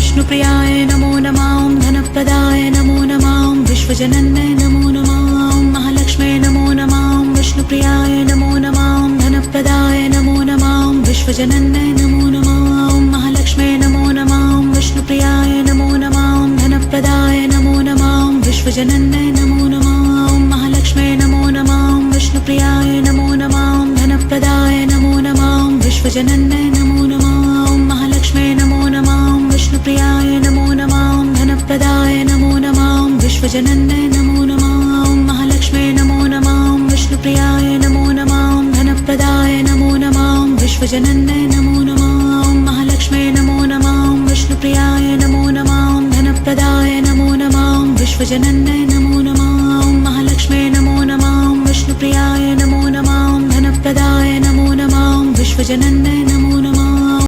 विष्णुप्रियाय नमो नमः धनप्रदाय नमो नमः विश्वजनन्यै नमो नमः महालक्ष्म्यै नमो नमः विष्णुप्रियाय नमो नमः धनप्रदाय नमो नमः विश्वजनन्यै नमो नमः महालक्ष्म्यै नमो नमः विष्णुप्रियाय नमो नमः धनप्रदाय नमो नमः विश्वजनन्यै नमो नमः महालक्ष्म्यै नमो नमः विष्णुप्रियाय नमो नमः धनप्रदाय नमो नमः विश्वजनन्यै नमो नमः महालक्ष्म्यै नमो नमः विष्णुप्रियाय नमो नमः धनप्रदाय नमो नमः विश्वजनन्यै नमो नमः महालक्ष्म्यै नमो नमः विष्णुप्रियाय नमो नमः धनप्रदाय नमो नमः विश्वजनन्यै नमो नमः महालक्ष्म्यै नमो नमः विष्णुप्रियाय नमो नमः धनप्रदाय नमो नमः विश्वजनन्यै नमो नमः महालक्ष्म्यै नमो नमः विष्णुप्रियाय नमो नमः धनप्रदाय नमो नमः विश्वजनन्यै